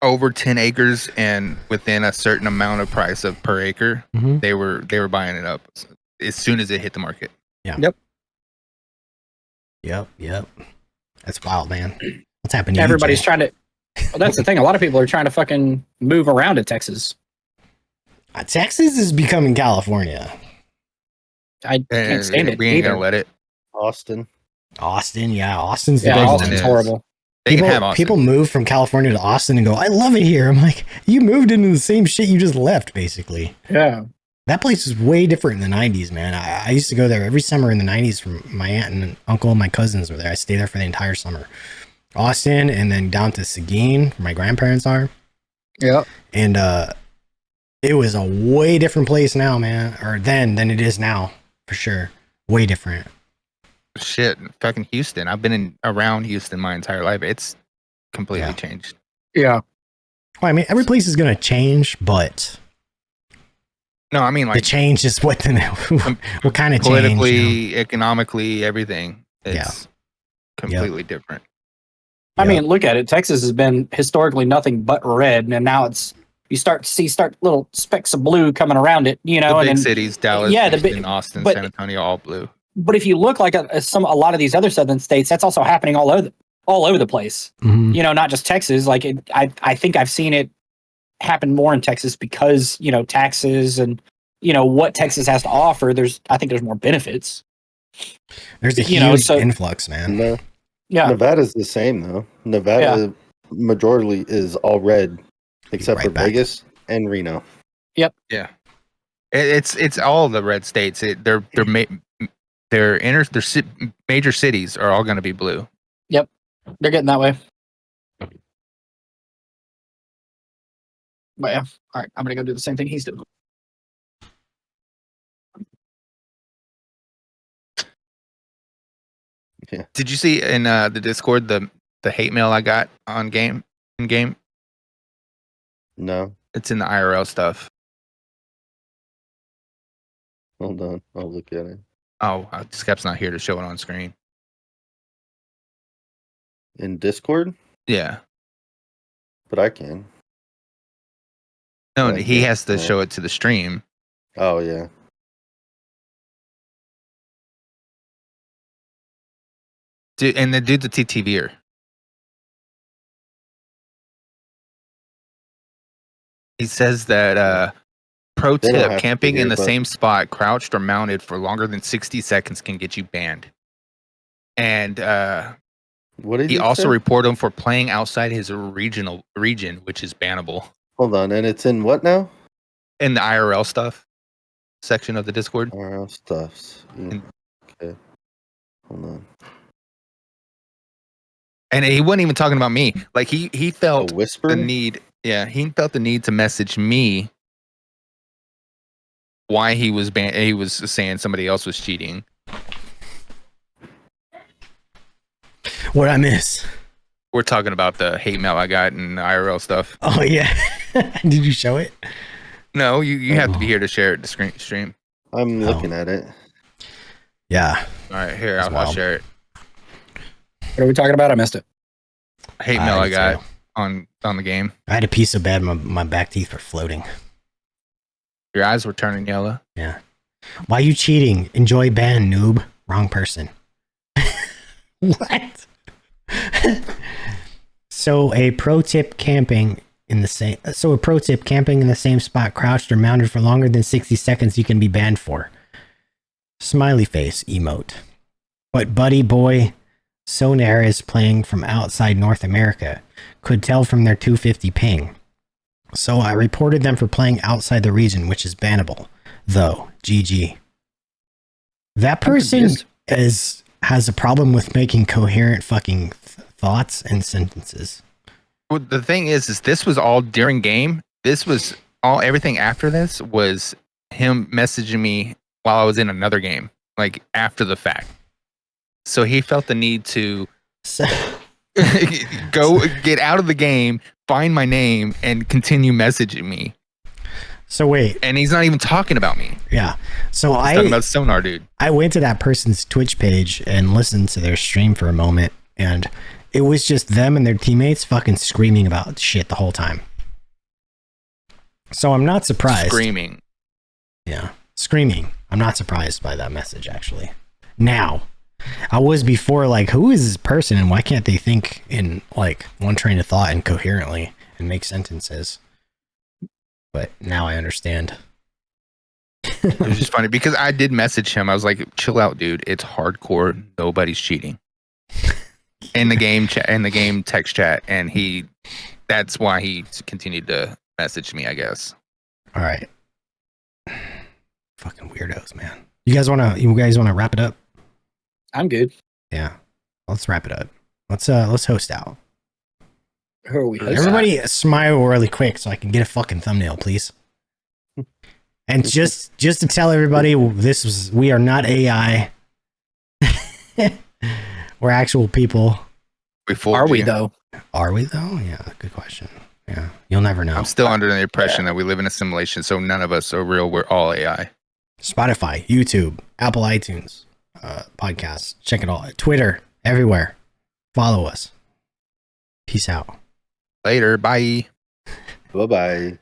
over 10 acres and within a certain amount of price of per acre, they were buying it up as soon as it hit the market. Yeah. Yep. That's wild, man. What's happening? Everybody's trying to. Well, that's the thing. A lot of people are trying to fucking move around to Texas. Texas is becoming California. I can't stand it. We ain't gonna let it. Austin, yeah. Austin's the big Austin's one. horrible. People move from California to Austin and go, I love it here. I'm like, you moved into the same shit you just left, basically. Yeah. That place is way different in the 90s, man. I used to go there every summer in the 90s from my aunt and uncle and my cousins were there. I stayed there for the entire summer. Austin and then down to Seguin, where my grandparents are. Yeah. And it was a way different place now, man. Or then than it is now, for sure. Way different. Shit, fucking Houston. I've been around Houston my entire life. It's completely changed. Yeah. Well, I mean, every place is going to change, but... No, I mean, like... The change is what kind of change? Politically, economically, everything. It's completely different. I mean, look at it. Texas has been historically nothing but red, and now you start to see little specks of blue coming around it, you know. The big cities, Dallas, Houston, Austin, San Antonio, all blue. But if you look like a lot of these other southern states, that's also happening all over the place. Mm-hmm. You know, not just Texas. Like I think I've seen it happen more in Texas because, you know, taxes and, you know, what Texas has to offer. I think there's more benefits. There's a huge influx, man. No. Yeah. Nevada's the same though. Nevada majority is all red, except for Vegas and Reno. Yep. Yeah. It's all the red states. Their major cities are all going to be blue. Yep. They're getting that way. But yeah. All right. I'm going to go do the same thing he's doing. Yeah. Did you see in the Discord the hate mail I got in game? No. It's in the IRL stuff. Hold on. I'll look at it. Oh, Skep's not here to show it on screen. In Discord? Yeah. But I can. No, he has to show it to the stream. Oh, yeah. Dude, and the dude's a TTVer. He says that pro tip, camping in the same spot, crouched or mounted for longer than 60 seconds can get you banned. And what did he also reported him for playing outside his region, which is bannable. Hold on, and it's in what now? In the IRL stuff section of the Discord. IRL stuffs. Okay. Hold on. And he wasn't even talking about me. Like he felt the need. Yeah, he felt the need to message me why he was banned. He was saying somebody else was cheating. What'd I miss? We're talking about the hate mail I got and the IRL stuff. Oh yeah. Did you show it? No, you have to be here to share it to stream. I'm looking at it. Yeah. All right, here I'll share it. What are we talking about? I missed it. Hate mail I got on the game. I had a piece so bad my back teeth were floating. Your eyes were turning yellow. Yeah. Why you cheating? Enjoy ban, noob. Wrong person. What? So a pro tip camping in the same spot, crouched or mounted for longer than 60 seconds, you can be banned for. Smiley face emote. But buddy boy Sonar is playing from outside North America. Could tell from their 250 ping. So I reported them for playing outside the region, which is bannable. Though, GG. That person has a problem with making coherent fucking thoughts and sentences. Well, the thing is this was all during game. This was all, everything after this was him messaging me while I was in another game, like after the fact. So he felt the need to go get out of the game, find my name, and continue messaging me. So wait, and he's not even talking about me. Yeah. So he's talking about Sonar, dude. I went to that person's Twitch page and listened to their stream for a moment, and it was just them and their teammates fucking screaming about shit the whole time. So I'm not surprised. Screaming. Yeah. Screaming. I'm not surprised by that message, actually. Now, I was before like, who is this person and why can't they think in like one train of thought and coherently and make sentences? But now I understand. It was just funny because I did message him. I was like, chill out, dude. It's hardcore. Nobody's cheating. In the game chat, in the game text chat, and that's why he continued to message me, I guess. All right. Fucking weirdos, man. You guys wanna wrap it up? I'm good. Yeah. Let's wrap it up. Let's host out. Who are we? Everybody smile really quick so I can get a fucking thumbnail, please. And just to tell everybody, we are not AI. We're actual people. Are we though? Are we though? Yeah, good question. Yeah, you'll never know. I'm still under the impression that we live in a simulation, so none of us are real. We're all AI. Spotify, YouTube, Apple iTunes, podcasts. Check it all. Twitter, everywhere. Follow us. Peace out. Later. Bye. Bye-bye.